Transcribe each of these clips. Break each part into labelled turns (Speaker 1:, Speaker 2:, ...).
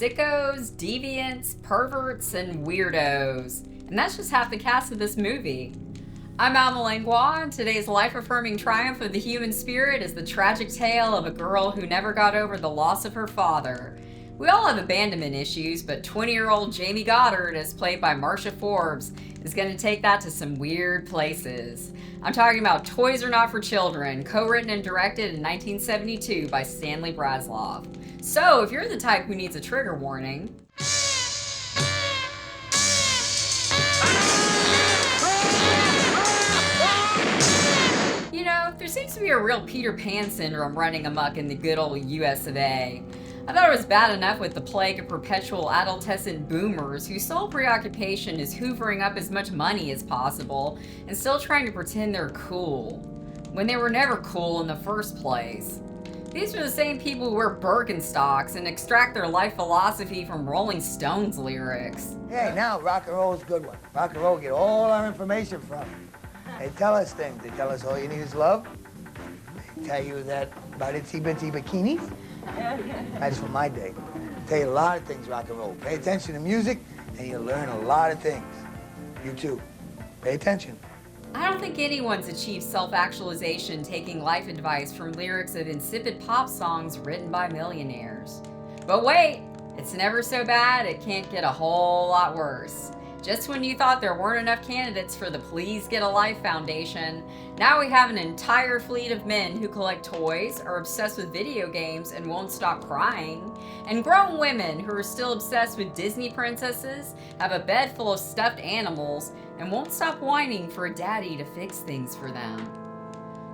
Speaker 1: sickos, deviants, perverts, and weirdos. And that's just half the cast of this movie. I'm Evelyn, and today's life-affirming triumph of the human spirit is the tragic tale of a girl who never got over the loss of her father. We all have abandonment issues, but 20-year-old Jamie Goddard, as played by Marcia Forbes, is going to take that to some weird places. I'm talking about Toys Are Not for Children, co-written and directed in 1972 by Stanley Brasloff. So, if you're the type who needs a trigger warning, you know, there seems to be a real Peter Pan syndrome running amok in the good old US of A. I thought it was bad enough with the plague of perpetual adolescent boomers whose sole preoccupation is hoovering up as much money as possible and still trying to pretend they're cool, when they were never cool in the first place. These are the same people who wear Birkenstocks and extract their life philosophy from Rolling Stones lyrics.
Speaker 2: Hey, now rock and roll is a good one. Rock and roll get all our information from. They tell us things. They tell us all you need is love. They tell you that about itsy-bitsy bikinis. That's from my day. They tell you a lot of things, rock and roll. Pay attention to music, and you'll learn a lot of things. You too. Pay attention.
Speaker 1: I don't think anyone's achieved self-actualization taking life advice from lyrics of insipid pop songs written by millionaires. But wait, it's never so bad, it can't get a whole lot worse. Just when you thought there weren't enough candidates for the Please Get a Life Foundation, now we have an entire fleet of men who collect toys, are obsessed with video games and won't stop crying, and grown women who are still obsessed with Disney princesses, have a bed full of stuffed animals, and won't stop whining for a daddy to fix things for them.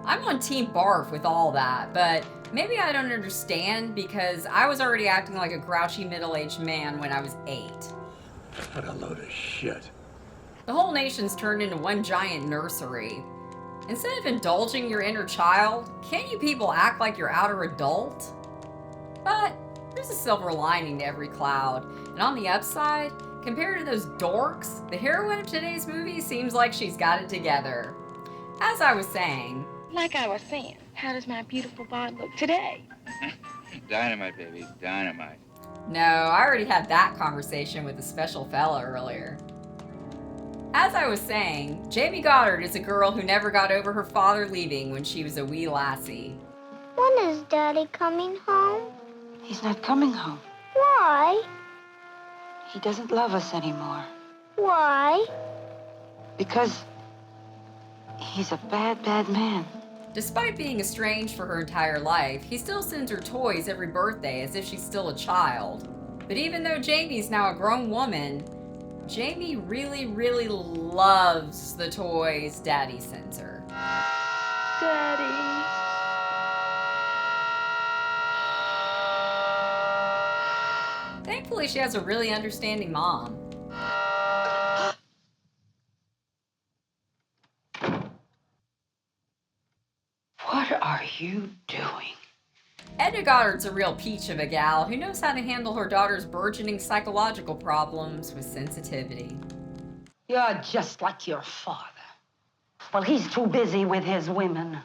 Speaker 1: I'm on Team Barf with all that, but maybe I don't understand because I was already acting like a grouchy middle-aged man when I was 8.
Speaker 3: What a load of shit.
Speaker 1: The whole nation's turned into one giant nursery. Instead of indulging your inner child, can't you people act like your outer adult? But there's a silver lining to every cloud, and on the upside, compared to those dorks, the heroine of today's movie seems like she's got it together. As I was saying,
Speaker 4: how does my beautiful body look today?
Speaker 5: Dynamite, baby, dynamite.
Speaker 1: no, I already had that conversation with a special fella earlier. As I was saying, Jamie Goddard is a girl who never got over her father leaving when she was a wee lassie.
Speaker 6: When is Daddy coming home?
Speaker 4: He's not coming home.
Speaker 6: Why?
Speaker 4: He doesn't love us anymore.
Speaker 6: Why?
Speaker 4: Because he's a bad, bad man.
Speaker 1: Despite being estranged for her entire life, he still sends her toys every birthday as if she's still a child. But even though Jamie's now a grown woman, Jamie really, really loves the toys Daddy sends her.
Speaker 6: Daddy.
Speaker 1: Thankfully, she has a really understanding mom.
Speaker 4: What are you doing?
Speaker 1: Edna Goddard's a real peach of a gal who knows how to handle her daughter's burgeoning psychological problems with sensitivity.
Speaker 7: You're just like your father. Well, he's too busy with his women.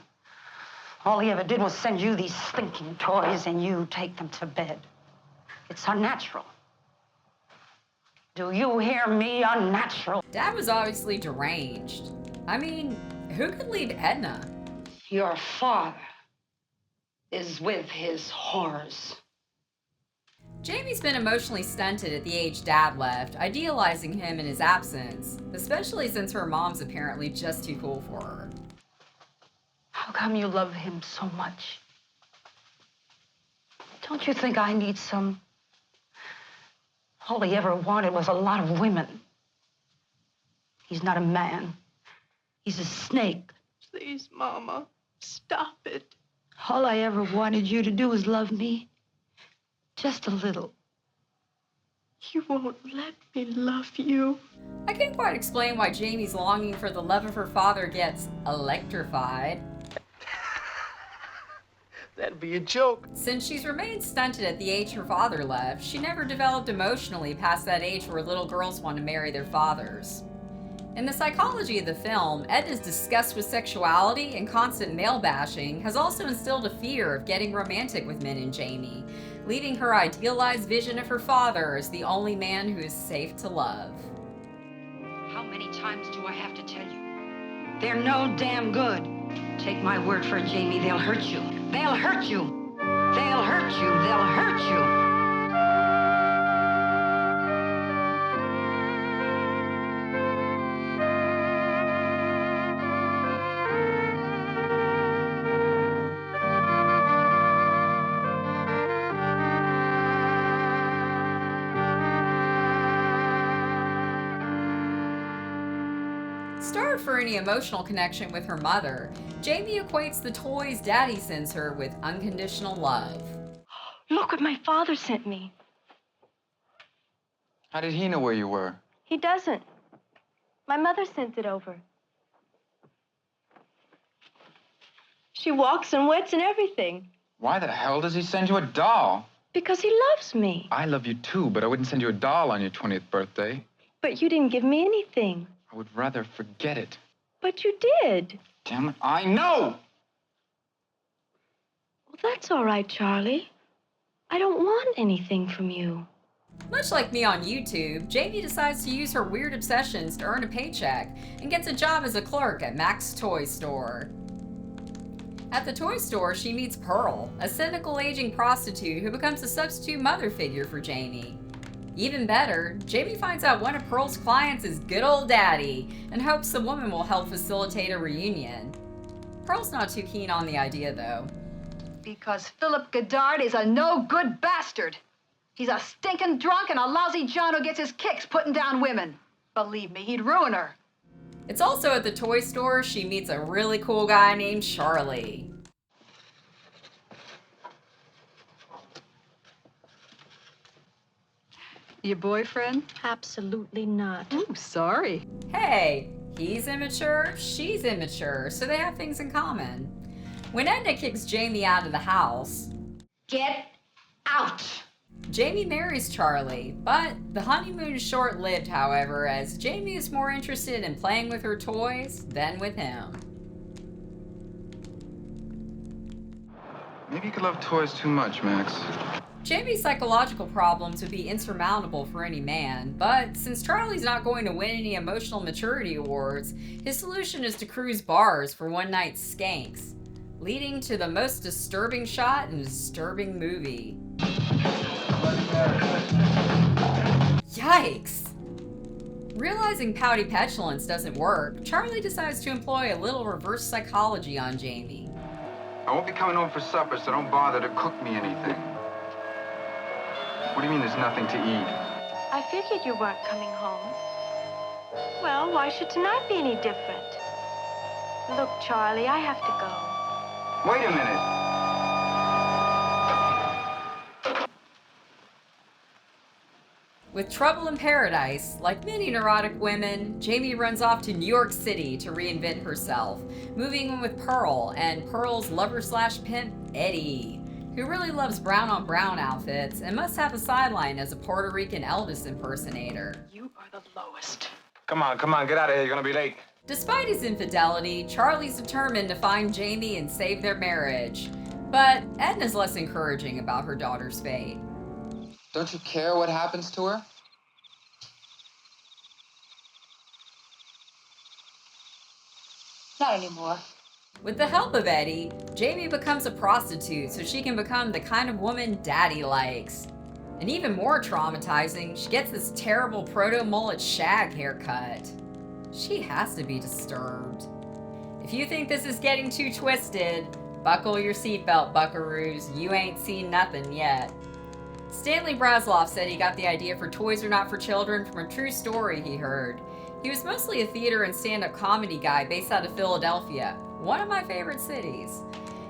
Speaker 7: All he ever did was send you these stinking toys and you take them to bed. It's unnatural. Do you hear me? Unnatural.
Speaker 1: Dad was obviously deranged. I mean, who could leave Edna?
Speaker 7: Your father is with his whores.
Speaker 1: Jamie's been emotionally stunted at the age Dad left, idealizing him in his absence, especially since her mom's apparently just too cool for her.
Speaker 7: How come you love him so much? Don't you think I need some? All he ever wanted was a lot of women. He's not a man. He's a snake.
Speaker 8: Please, Mama, stop it.
Speaker 7: All I ever wanted you to do was love me. Just a little.
Speaker 8: You won't let me love you.
Speaker 1: I can't quite explain why Jamie's longing for the love of her father gets electrified.
Speaker 3: That'd be a joke.
Speaker 1: Since she's remained stunted at the age her father left, she never developed emotionally past that age where little girls want to marry their fathers. In the psychology of the film, Edna's disgust with sexuality and constant male bashing has also instilled a fear of getting romantic with men in Jamie, leaving her idealized vision of her father as the only man who is safe to love.
Speaker 7: How many times do I have to tell you? They're no damn good. Take my word for it, Jamie, they'll hurt you. They'll hurt you. They'll hurt you. They'll hurt you.
Speaker 1: Starved for any emotional connection with her mother, Jamie equates the toys Daddy sends her with unconditional love.
Speaker 4: Look what my father sent me.
Speaker 5: How did he know where you were?
Speaker 4: He doesn't. My mother sent it over. She walks and wets and everything.
Speaker 5: Why the hell does he send you a doll?
Speaker 4: Because he loves me.
Speaker 5: I love you too, but I wouldn't send you a doll on your 20th birthday.
Speaker 4: But you didn't give me anything.
Speaker 5: I would rather forget it.
Speaker 4: But you did.
Speaker 5: Damn it, I know!
Speaker 4: Well, that's all right, Charlie. I don't want anything from you.
Speaker 1: Much like me on YouTube, Jamie decides to use her weird obsessions to earn a paycheck and gets a job as a clerk at Mac's toy store. At the toy store, she meets Pearl, a cynical aging prostitute who becomes a substitute mother figure for Jamie. Even better, Jamie finds out one of Pearl's clients is good old Daddy and hopes the woman will help facilitate a reunion. Pearl's not too keen on the idea, though.
Speaker 9: Because Philip Goddard is a no-good bastard. He's a stinking drunk and a lousy John who gets his kicks putting down women. Believe me, he'd ruin her.
Speaker 1: It's also at the toy store she meets a really cool guy named Charlie.
Speaker 9: Your boyfriend?
Speaker 4: Absolutely not.
Speaker 9: Ooh, sorry.
Speaker 1: Hey, he's immature, she's immature, so they have things in common. When Edna kicks Jamie out of the house,
Speaker 9: Get out!
Speaker 1: Jamie marries Charlie, but the honeymoon is short-lived, however, as Jamie is more interested in playing with her toys than with him.
Speaker 5: Maybe you could love toys too much, Max.
Speaker 1: Jamie's psychological problems would be insurmountable for any man, but since Charlie's not going to win any emotional maturity awards, his solution is to cruise bars for one-night skanks, leading to the most disturbing shot in a disturbing movie. Yikes! Realizing pouty petulance doesn't work, Charlie decides to employ a little reverse psychology on Jamie.
Speaker 5: I won't be coming home for supper, so don't bother to cook me anything. What do you mean there's nothing to eat?
Speaker 4: I figured you weren't coming home. Well, why should tonight be any different? Look, Charlie, I have to go.
Speaker 5: Wait a minute.
Speaker 1: With trouble in paradise, like many neurotic women, Jamie runs off to New York City to reinvent herself, moving in with Pearl and Pearl's lover-slash-pimp, Eddie, who really loves brown-on-brown outfits and must have a sideline as a Puerto Rican Elvis impersonator.
Speaker 9: You are the lowest.
Speaker 5: Come on, get out of here. You're gonna be late.
Speaker 1: Despite his infidelity, Charlie's determined to find Jamie and save their marriage. But Edna's less encouraging about her daughter's fate.
Speaker 5: Don't you care what happens to her?
Speaker 9: Not anymore.
Speaker 1: With the help of Eddie, Jamie becomes a prostitute so she can become the kind of woman Daddy likes. And even more traumatizing, she gets this terrible proto-mullet shag haircut. She has to be disturbed. If you think this is getting too twisted, buckle your seatbelt, buckaroos. You ain't seen nothing yet. Stanley Brasloff said he got the idea for Toys Are Not for Children from a true story he heard. He was mostly a theater and stand-up comedy guy based out of Philadelphia, one of my favorite cities.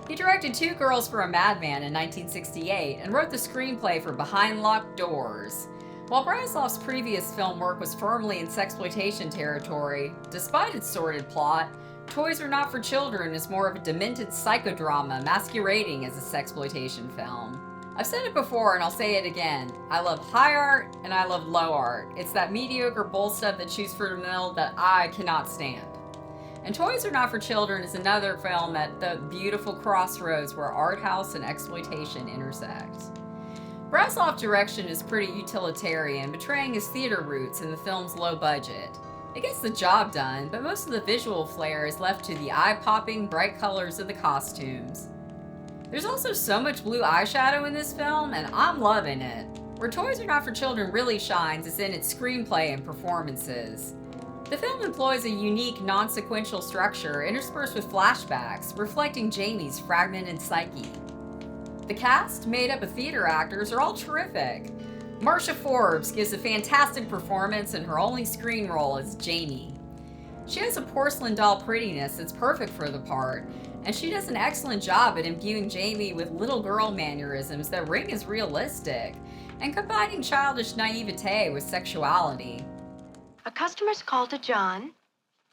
Speaker 1: He directed Two Girls for a Madman in 1968 and wrote the screenplay for Behind Locked Doors. While Brasloff's previous film work was firmly in sexploitation territory, despite its sordid plot, Toys Are Not for Children is more of a demented psychodrama masquerading as a sexploitation film. I've said it before and I'll say it again. I love high art and I love low art. It's that mediocre bull stuff that shoots for the mill that I cannot stand. And Toys Are Not for Children is another film at the beautiful crossroads where art house and exploitation intersect. Brasloff's direction is pretty utilitarian, betraying his theater roots in the film's low budget. It gets the job done, but most of the visual flair is left to the eye-popping, bright colors of the costumes. There's also so much blue eyeshadow in this film, and I'm loving it. Where Toys Are Not for Children really shines is in its screenplay and performances. The film employs a unique, non-sequential structure interspersed with flashbacks, reflecting Jamie's fragmented psyche. The cast, made up of theater actors, are all terrific. Marcia Forbes gives a fantastic performance in her only screen role as Jamie. She has a porcelain doll prettiness that's perfect for the part, and she does an excellent job at imbuing Jamie with little girl mannerisms that ring as realistic, and combining childish naivete with sexuality.
Speaker 4: A customer's call to John.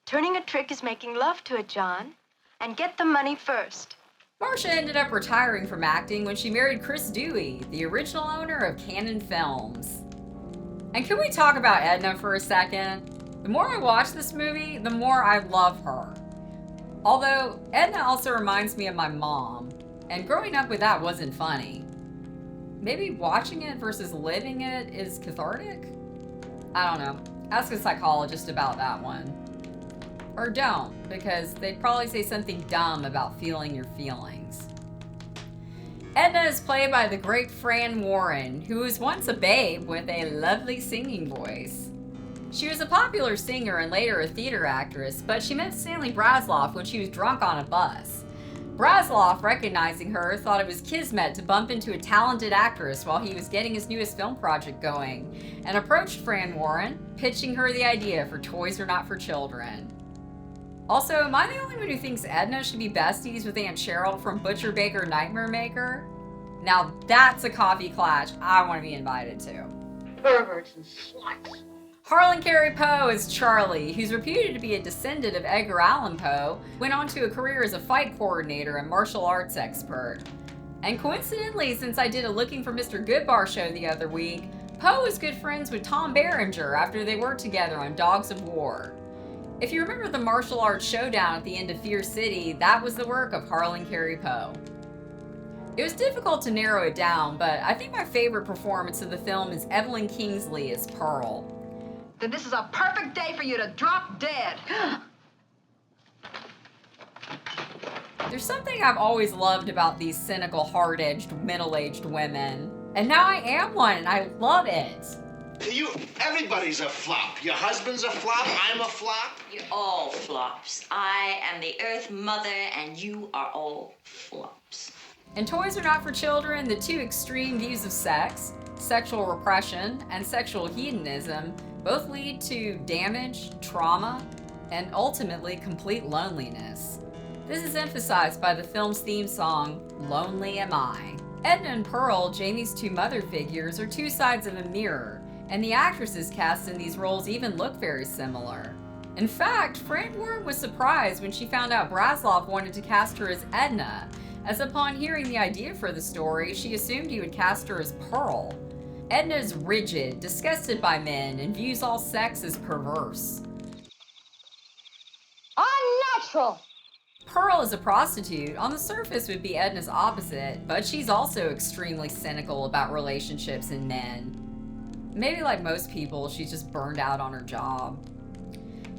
Speaker 4: Turning a trick is making love to a John. And get the money first.
Speaker 1: Marcia ended up retiring from acting when she married Chris Dewey, the original owner of Cannon Films. And can we talk about Edna for a second? The more I watch this movie, the more I love her. Although, Edna also reminds me of my mom, and growing up with that wasn't funny. Maybe watching it versus living it is cathartic? I don't know. Ask a psychologist about that one. Or don't, because they'd probably say something dumb about feeling your feelings. Edna is played by the great Fran Warren, who was once a babe with a lovely singing voice. She was a popular singer and later a theater actress, but she met Stanley Brasloff when she was drunk on a bus. Brasloff, recognizing her, thought it was kismet to bump into a talented actress while he was getting his newest film project going, and approached Fran Warren, pitching her the idea for Toys Are Not for Children. Also, am I the only one who thinks Edna should be besties with Aunt Cheryl from Butcher Baker Nightmare Maker? Now that's a coffee clash I want to be invited to.
Speaker 8: Perverts and sluts.
Speaker 1: Harlan Cary Poe is Charlie, who's reputed to be a descendant of Edgar Allan Poe, went on to a career as a fight coordinator and martial arts expert. And coincidentally, since I did a Looking for Mr. Goodbar show the other week, Poe was good friends with Tom Berenger after they worked together on Dogs of War. If you remember the martial arts showdown at the end of Fear City, that was the work of Harlan Cary Poe. It was difficult to narrow it down, but I think my favorite performance of the film is Evelyn Kingsley as Pearl.
Speaker 9: Then this is a perfect day for you to drop dead.
Speaker 1: There's something I've always loved about these cynical, hard-edged, middle-aged women. And now I am one, and I love it.
Speaker 10: Everybody's a flop. Your husband's a flop, I'm a flop.
Speaker 11: You're all flops. I am the Earth Mother, and you are all flops.
Speaker 1: In Toys Are Not for Children, the two extreme views of sex, sexual repression, and sexual hedonism, both lead to damage, trauma, and ultimately complete loneliness. This is emphasized by the film's theme song, Lonely Am I. Edna and Pearl, Jamie's two mother figures, are two sides of a mirror, and the actresses cast in these roles even look very similar. In fact, Fran Warren was surprised when she found out Brasloff wanted to cast her as Edna, as upon hearing the idea for the story, she assumed he would cast her as Pearl. Edna is rigid, disgusted by men, and views all sex as perverse.
Speaker 7: Unnatural!
Speaker 1: Pearl is a prostitute. On the surface would be Edna's opposite, but she's also extremely cynical about relationships and men. Maybe like most people, she's just burned out on her job.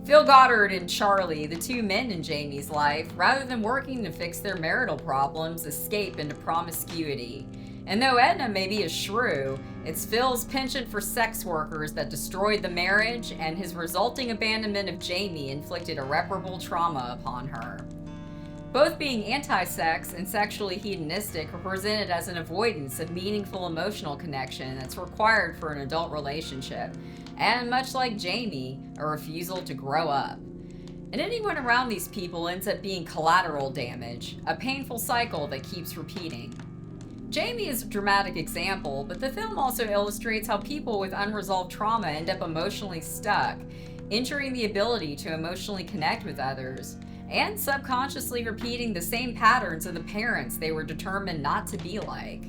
Speaker 1: Phil Goddard and Charlie, the two men in Jamie's life, rather than working to fix their marital problems, escape into promiscuity. And though Edna may be a shrew, it's Phil's penchant for sex workers that destroyed the marriage, and his resulting abandonment of Jamie inflicted irreparable trauma upon her. Both being anti-sex and sexually hedonistic are presented as an avoidance of meaningful emotional connection that's required for an adult relationship, and much like Jamie, a refusal to grow up. And anyone around these people ends up being collateral damage, a painful cycle that keeps repeating. Jamie is a dramatic example, but the film also illustrates how people with unresolved trauma end up emotionally stuck, injuring the ability to emotionally connect with others, and subconsciously repeating the same patterns of the parents they were determined not to be like.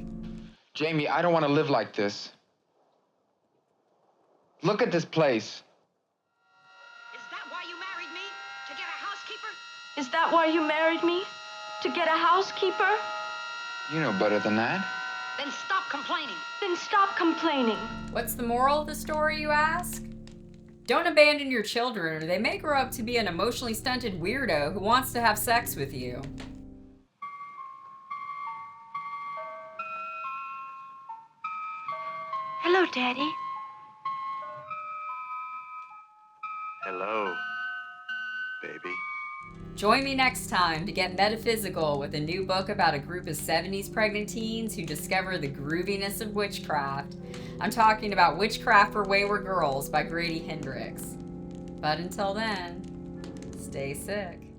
Speaker 5: Jamie, I don't want to live like this. Look at this place.
Speaker 7: Is that why you married me? To get a housekeeper?
Speaker 4: Is that why you married me? To get a housekeeper?
Speaker 5: You know better than that.
Speaker 7: Then stop complaining.
Speaker 8: Then stop complaining.
Speaker 1: What's the moral of the story, you ask? Don't abandon your children, or they may grow up to be an emotionally stunted weirdo who wants to have sex with you.
Speaker 8: Hello, Daddy.
Speaker 3: Hello, baby.
Speaker 1: Join me next time to get metaphysical with a new book about a group of 70s pregnant teens who discover the grooviness of witchcraft. I'm talking about Witchcraft for Wayward Girls by Grady Hendrix. But until then, stay sick.